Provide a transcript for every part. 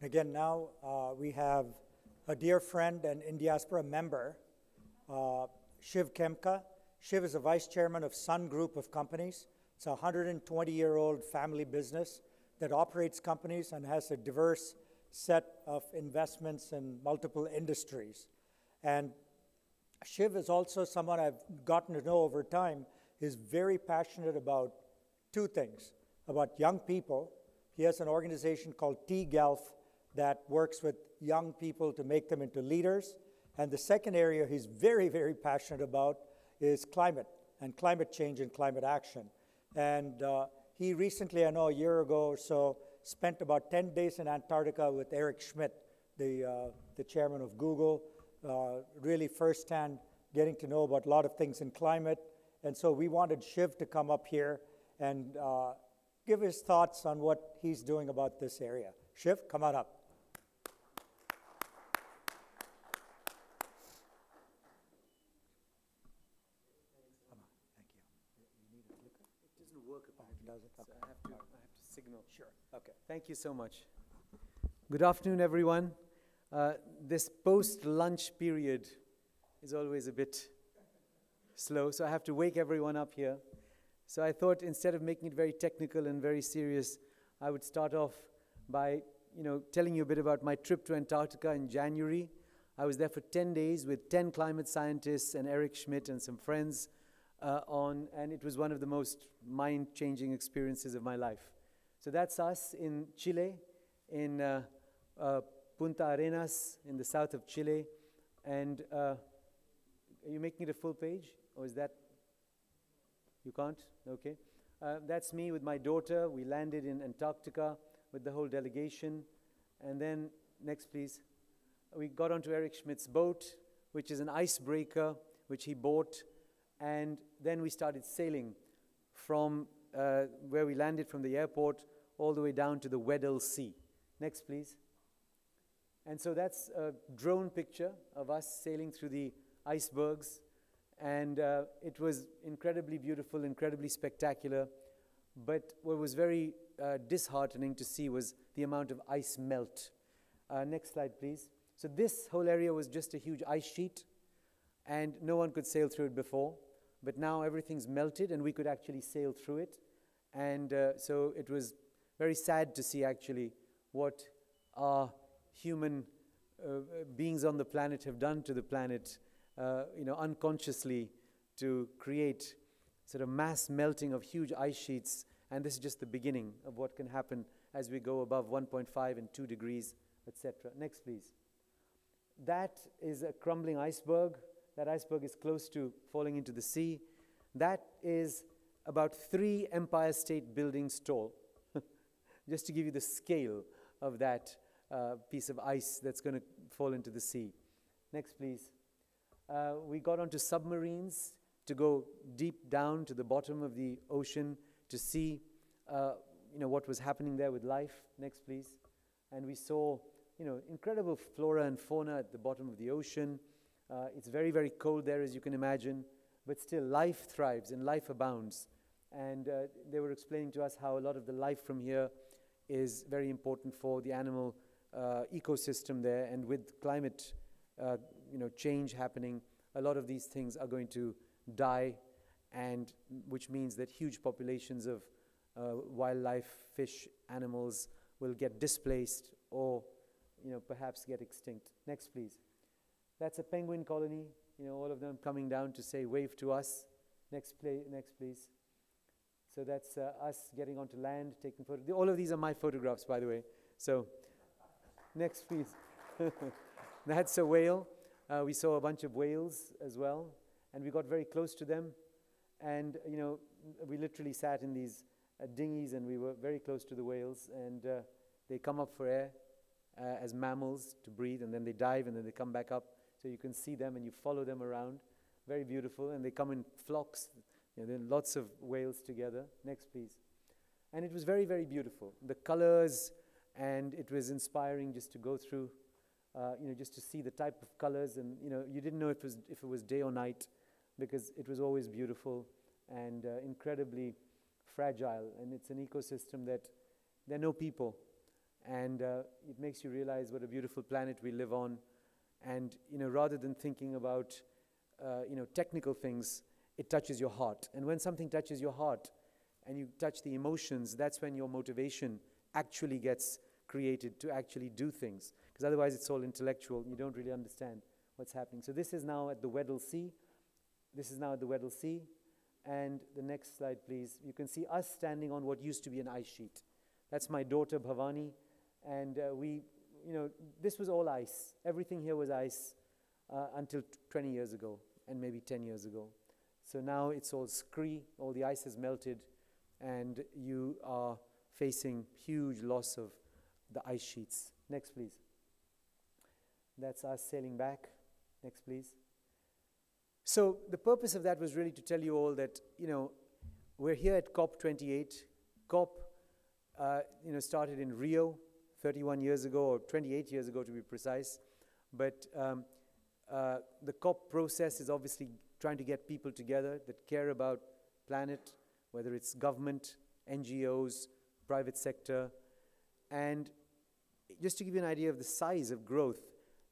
Again, now we have a dear friend and in diaspora member, Shiv Khemka. Shiv is a vice chairman of Sun Group of Companies. It's a 120-year-old family business that operates companies and has a diverse set of investments in multiple industries. And Shiv is also someone I've gotten to know over time. He's very passionate about two things, about young people. He has an organization called T-Gelf that works with young people to make them into leaders. And the second area he's very, very passionate about is climate and climate change and climate action. And he recently, I know a year ago or so, spent about 10 days in Antarctica with Eric Schmidt, the chairman of Google, really firsthand getting to know about a lot of things in climate. And so we wanted Shiv to come up here and give his thoughts on what he's doing about this area. Shiv, come on up. So I have to signal. Sure. Okay. Thank you so much. Good afternoon, everyone. This post-lunch period is always a bit slow, so I have to wake everyone up here. So I thought instead of making it very technical and very serious, I would start off by, telling you a bit about my trip to Antarctica in January. I was there for 10 days with 10 climate scientists and Eric Schmidt and some friends. And it was one of the most mind-changing experiences of my life. So that's us in Chile, in Punta Arenas, in the south of Chile. And are you making it a full page? Or is that, you can't? Okay. That's me with my daughter. We landed in Antarctica with the whole delegation. And then, next please, we got onto Eric Schmidt's boat, which is an icebreaker, which he bought. And then we started sailing from where we landed from the airport all the way down to the Weddell Sea. Next, please. And so that's a drone picture of us sailing through the icebergs. And it was incredibly beautiful, incredibly spectacular. But what was very disheartening to see was the amount of ice melt. Next slide, please. So this whole area was just a huge ice sheet, and no one could sail through it before. But now everything's melted, and we could actually sail through it. And so it was very sad to see, actually, what our human beings on the planet have done to the planet, unconsciously, to create sort of mass melting of huge ice sheets. And this is just the beginning of what can happen as we go above 1.5 and 2 degrees, etc. Next, please. That is a crumbling iceberg. That iceberg is close to falling into the sea. That is about 3 Empire State Buildings tall, just to give you the scale of that piece of ice that's going to fall into the sea. Next, please. We got onto submarines to go deep down to the bottom of the ocean to see what was happening there with life. Next, please. And we saw incredible flora and fauna at the bottom of the ocean. It's very, very cold there, as you can imagine, but still life thrives and life abounds. And they were explaining to us how a lot of the life from here is very important for the animal ecosystem there. And with climate change happening, a lot of these things are going to die, and which means that huge populations of wildlife, fish, animals will get displaced or perhaps get extinct. Next, please. That's a penguin colony, all of them coming down to say wave to us. Next, please. So that's us getting onto land, taking photos. All of these are my photographs, by the way. So, next, please. That's a whale. We saw a bunch of whales as well, and we got very close to them. And, we literally sat in these dinghies, and we were very close to the whales, and they come up for air as mammals to breathe, and then they dive, and then they come back up. So you can see them, and you follow them around. Very beautiful, and they come in flocks. There are lots of whales together. Next, please. And it was very, very beautiful. The colors, and it was inspiring just to go through, just to see the type of colors. And, you didn't know if it was day or night, because it was always beautiful and incredibly fragile. And it's an ecosystem that there are no people. And it makes you realize what a beautiful planet we live on. And, rather than thinking about, technical things, it touches your heart. And when something touches your heart and you touch the emotions, that's when your motivation actually gets created to actually do things. Because otherwise it's all intellectual. You don't really understand what's happening. So this is now at the Weddell Sea. And the next slide, please. You can see us standing on what used to be an ice sheet. That's my daughter, Bhavani. And this was all ice. Everything here was ice until 20 years ago and maybe 10 years ago. So now it's all scree, all the ice has melted, and you are facing huge loss of the ice sheets. Next, please. That's us sailing back. Next, please. So the purpose of that was really to tell you all that, we're here at COP28. COP, started in Rio 31 years ago, or 28 years ago to be precise. But the COP process is obviously trying to get people together that care about planet, whether it's government, NGOs, private sector. And just to give you an idea of the size of growth,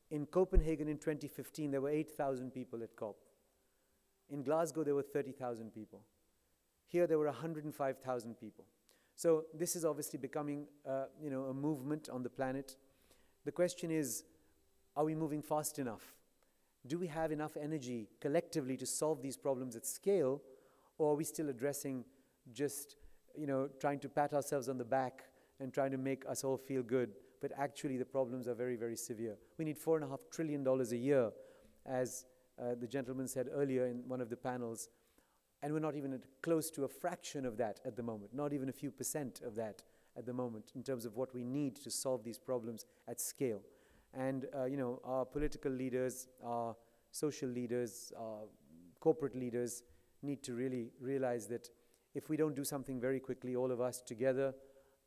in Copenhagen in 2015, there were 8,000 people at COP. In Glasgow, there were 30,000 people. Here, there were 105,000 people. So this is obviously becoming, a movement on the planet. The question is, are we moving fast enough? Do we have enough energy collectively to solve these problems at scale, or are we still addressing just, trying to pat ourselves on the back and trying to make us all feel good, but actually the problems are very, very severe. We need $4.5 trillion a year, as the gentleman said earlier in one of the panels, and we're not even close to a fraction of that at the moment, not even a few percent of that at the moment in terms of what we need to solve these problems at scale. And, our political leaders, our social leaders, our corporate leaders need to really realize that if we don't do something very quickly, all of us together,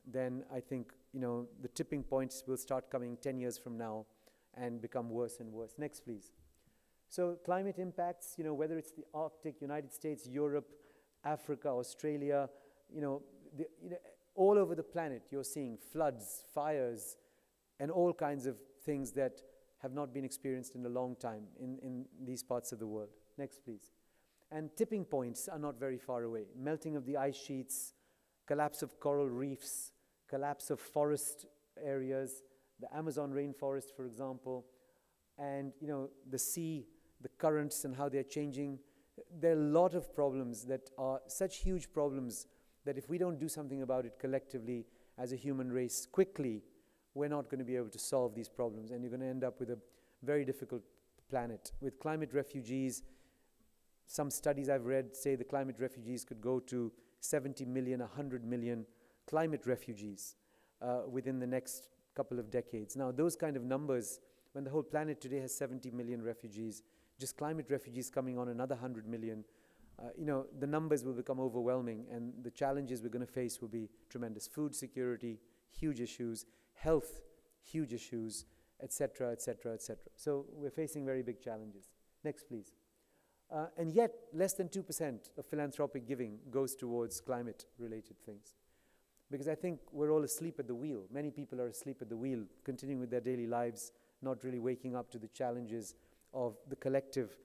then I think, the tipping points will start coming 10 years from now and become worse and worse. Next, please. So climate impacts, whether it's the Arctic, United States, Europe, Africa, Australia, all over the planet, you're seeing floods, fires, and all kinds of things that have not been experienced in a long time in these parts of the world. Next, please. And tipping points are not very far away. Melting of the ice sheets, collapse of coral reefs, collapse of forest areas, the Amazon rainforest, for example, and, the sea, the currents and how they're changing. There are a lot of problems that are such huge problems that if we don't do something about it collectively as a human race quickly, we're not going to be able to solve these problems, and you're going to end up with a very difficult planet. With climate refugees, some studies I've read say the climate refugees could go to 70 million, 100 million climate refugees within the next couple of decades. Now, those kind of numbers, when the whole planet today has 70 million refugees, just climate refugees coming on another 100 million, the numbers will become overwhelming, and the challenges we're going to face will be tremendous. Food security, huge issues. Health, huge issues, etc., etc., etc. So we're facing very big challenges. Next, please. And yet, less than 2% of philanthropic giving goes towards climate-related things. Because I think we're all asleep at the wheel. Many people are asleep at the wheel, continuing with their daily lives, not really waking up to the challenges of the collective,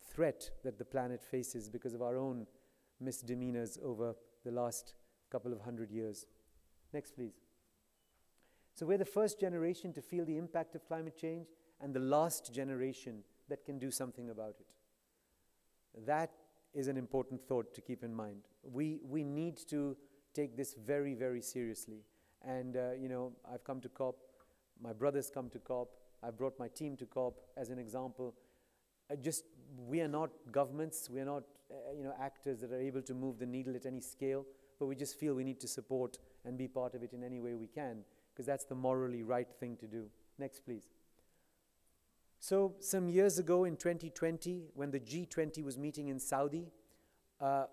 threat that the planet faces because of our own misdemeanors over the last couple of 100 years. Next, please. So we're the first generation to feel the impact of climate change and the last generation that can do something about it. That is an important thought to keep in mind. We need to take this very, very seriously. And, I've come to COP. My brother's come to COP. I've brought my team to COP as an example. We are not governments. We are not, actors that are able to move the needle at any scale. But we just feel we need to support and be part of it in any way we can, because that's the morally right thing to do. Next, please. So some years ago in 2020, when the G20 was meeting in Saudi, a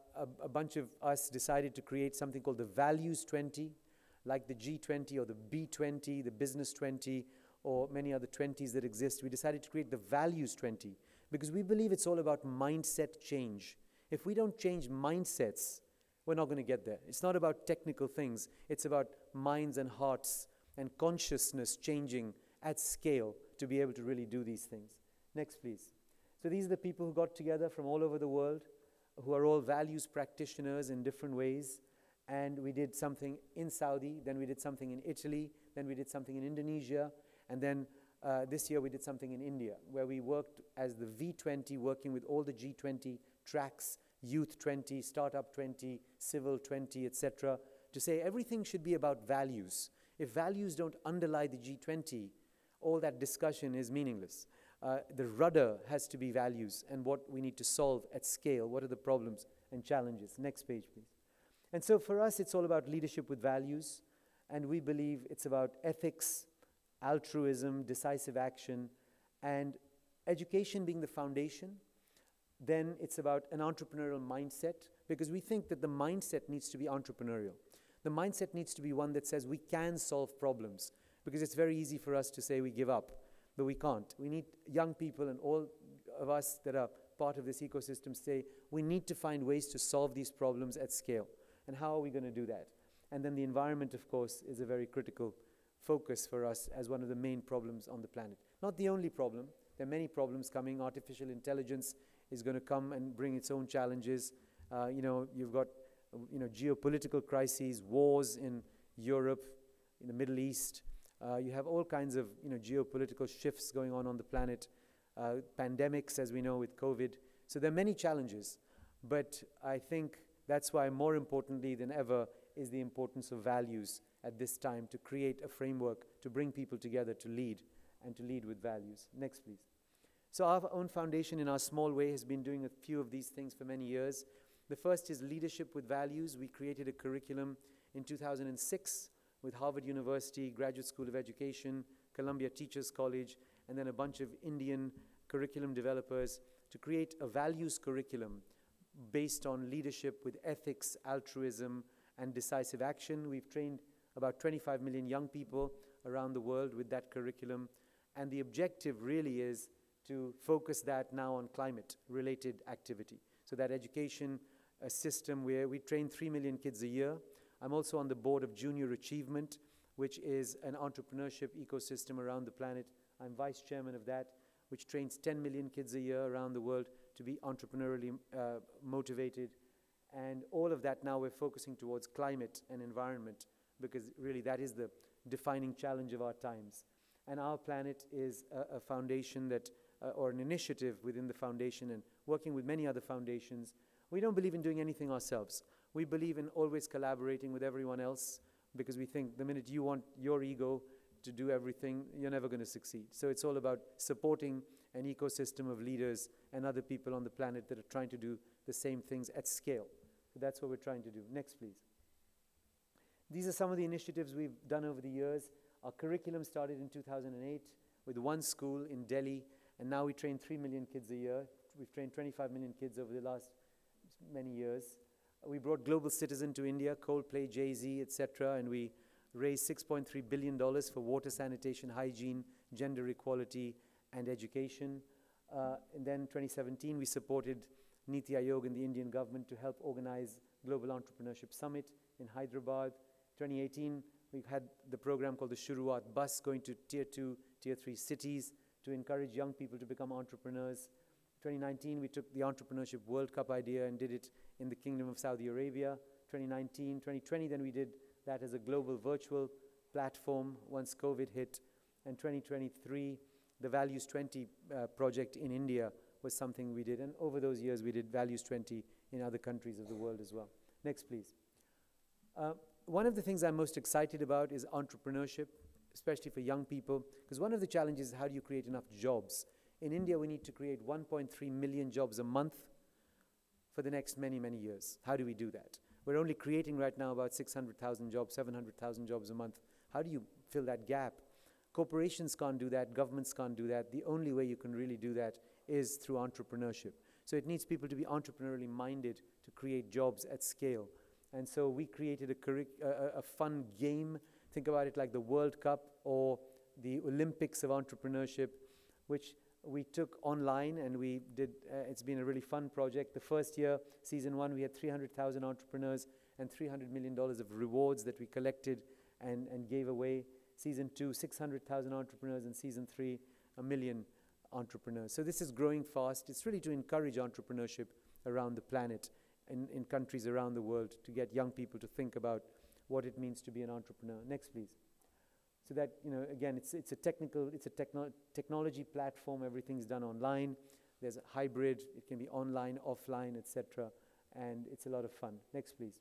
bunch of us decided to create something called the Values 20, like the G20 or the B20, the Business 20, or many other 20s that exist. We decided to create the Values 20 because we believe it's all about mindset change. If we don't change mindsets, we're not going to get there. It's not about technical things. It's about minds and hearts and consciousness changing at scale to be able to really do these things. Next, please. So these are the people who got together from all over the world, who are all values practitioners in different ways. And we did something in Saudi, then we did something in Italy, then we did something in Indonesia, and then this year we did something in India, where we worked as the V20, working with all the G20 tracks, Youth 20, Startup 20, Civil 20, etc., to say everything should be about values. If values don't underlie the G20, all that discussion is meaningless. The rudder has to be values and what we need to solve at scale. What are the problems and challenges? Next page, please. And so for us, it's all about leadership with values, and we believe it's about ethics, altruism, decisive action, and education being the foundation. Then it's about an entrepreneurial mindset, because we think that the mindset needs to be entrepreneurial. The mindset needs to be one that says we can solve problems, because it's very easy for us to say we give up, but we can't. We need young people, and all of us that are part of this ecosystem say we need to find ways to solve these problems at scale. And how are we going to do that? And then the environment, of course, is a very critical focus for us as one of the main problems on the planet. Not the only problem. There are many problems coming. Artificial intelligence is going to come and bring its own challenges. You've got geopolitical crises, wars in Europe, in the Middle East. You have all kinds of geopolitical shifts going on the planet. Pandemics, as we know, with COVID. So there are many challenges. But I think that's why, more importantly than ever, is the importance of values at this time, to create a framework to bring people together to lead, and to lead with values. Next, please. So our own foundation, in our small way, has been doing a few of these things for many years. The first is leadership with values. We created a curriculum in 2006 with Harvard University, Graduate School of Education, Columbia Teachers College, and then a bunch of Indian curriculum developers to create a values curriculum based on leadership with ethics, altruism, and decisive action. We've trained about 25 million young people around the world with that curriculum. And the objective really is to focus that now on climate-related activity. So that education system where we train 3 million kids a year. I'm also on the board of Junior Achievement, which is an entrepreneurship ecosystem around the planet. I'm vice chairman of that, which trains 10 million kids a year around the world to be entrepreneurially motivated. And all of that now we're focusing towards climate and environment, because really that is the defining challenge of our times. And Our Planet is a foundation that, or an initiative within the foundation, and working with many other foundations. We don't believe in doing anything ourselves. We believe in always collaborating with everyone else, because we think the minute you want your ego to do everything, you're never going to succeed. So it's all about supporting an ecosystem of leaders and other people on the planet that are trying to do the same things at scale. So that's what we're trying to do. Next, please. These are some of the initiatives we've done over the years. Our curriculum started in 2008 with one school in Delhi, and now we train 3 million kids a year. We've trained 25 million kids over the last many years. We brought Global Citizen to India, Coldplay, Jay-Z, etc., and we raised $6.3 billion for water, sanitation, hygiene, gender equality, and education. And then 2017, we supported Niti Aayog and the Indian government to help organize Global Entrepreneurship Summit in Hyderabad. 2018, we've had the program called the Shuruaat Bus, going to Tier 2, Tier 3 cities to encourage young people to become entrepreneurs. 2019, we took the Entrepreneurship World Cup idea and did it in the Kingdom of Saudi Arabia. 2020, then we did that as a global virtual platform once COVID hit. And 2023, the Values 20 project in India was something we did. And over those years, we did Values 20 in other countries of the world as well. Next, please. One of the things I'm most excited about is entrepreneurship, especially for young people, because one of the challenges is how do you create enough jobs? In India, we need to create 1.3 million jobs a month for the next many, many years. How do we do that? We're only creating right now about 600,000 jobs, 700,000 jobs a month. How do you fill that gap? Corporations can't do that. Governments can't do that. The only way you can really do that is through entrepreneurship. So it needs people to be entrepreneurially minded to create jobs at scale. And so we created a fun game. Think about it like the World Cup or the Olympics of entrepreneurship, which we took online and we did, it's been a really fun project. The first year, season 1, we had 300,000 entrepreneurs and $300 million of rewards that we collected and gave away. Season 2, 600,000 entrepreneurs, and season 3, 1 million entrepreneurs. So this is growing fast. It's really to encourage entrepreneurship around the planet, in countries around the world, to get young people to think about what it means to be an entrepreneur. Next, please. So that, again, it's a technology platform. Everything's done online. There's a hybrid. It can be online, offline, etc. And it's a lot of fun. Next, please.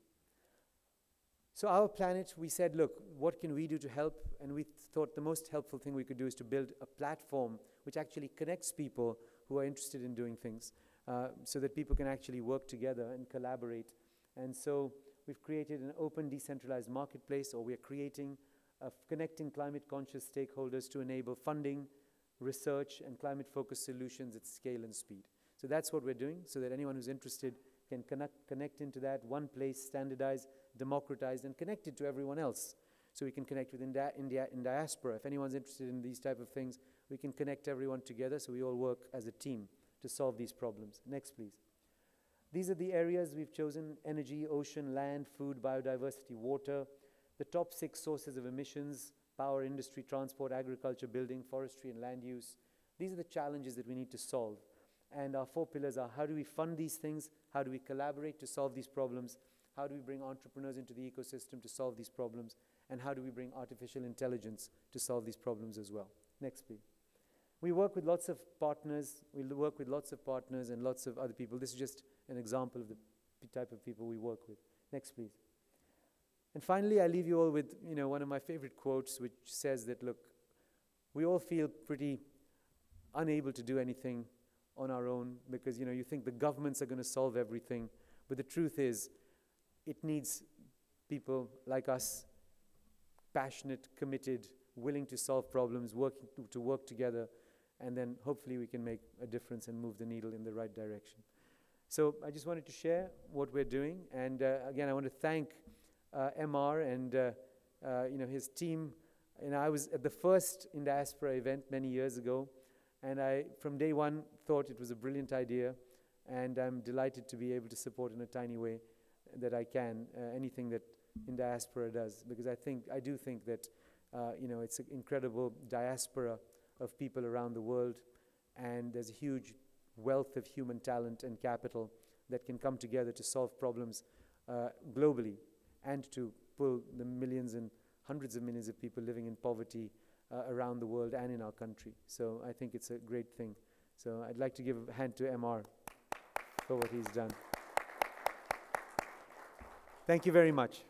So our planet, we said, look, what can we do to help? And we thought the most helpful thing we could do is to build a platform which actually connects people who are interested in doing things, so that people can actually work together and collaborate. And so we've created an open, decentralized marketplace, or we are creating connecting climate-conscious stakeholders to enable funding, research, and climate-focused solutions at scale and speed. So that's what we're doing, so that anyone who's interested can connect into that, one place, standardized, democratized, and connected to everyone else. So we can connect with India in diaspora. If anyone's interested in these type of things, we can connect everyone together, so we all work as a team to solve these problems. Next, please. These are the areas we've chosen: energy, ocean, land, food, biodiversity, water. The top 6 sources of emissions: power, industry, transport, agriculture, building, forestry, and land use. These are the challenges that we need to solve. And our 4 pillars are: how do we fund these things? How do we collaborate to solve these problems? How do we bring entrepreneurs into the ecosystem to solve these problems? And how do we bring artificial intelligence to solve these problems as well? Next, please. We work with lots of partners. We work with lots of partners and lots of other people. This is just an example of the type of people we work with. Next, please. And finally, I leave you all with, one of my favorite quotes, which says that, look, we all feel pretty unable to do anything on our own because, you think the governments are going to solve everything. But the truth is, it needs people like us, passionate, committed, willing to solve problems, working to work together, and then hopefully we can make a difference and move the needle in the right direction. So I just wanted to share what we're doing. And again, I want to thank MR and his team. And I was at the first In Diaspora event many years ago, and I, from day one, thought it was a brilliant idea, and I'm delighted to be able to support in a tiny way that I can anything that In Diaspora does, because I do think that it's an incredible diaspora of people around the world, and there's a huge wealth of human talent and capital that can come together to solve problems globally, and to pull the millions and hundreds of millions of people living in poverty around the world and in our country. So I think it's a great thing. So I'd like to give a hand to MR for what he's done. Thank you very much.